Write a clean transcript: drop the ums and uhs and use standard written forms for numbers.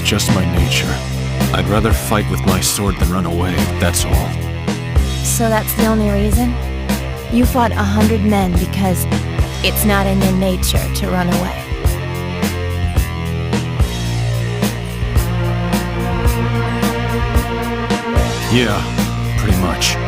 just my nature. I'd rather fight with my sword than run away, that's all. So that's the only reason? You fought 100 men because it's not in your nature to run away. Yeah, pretty much.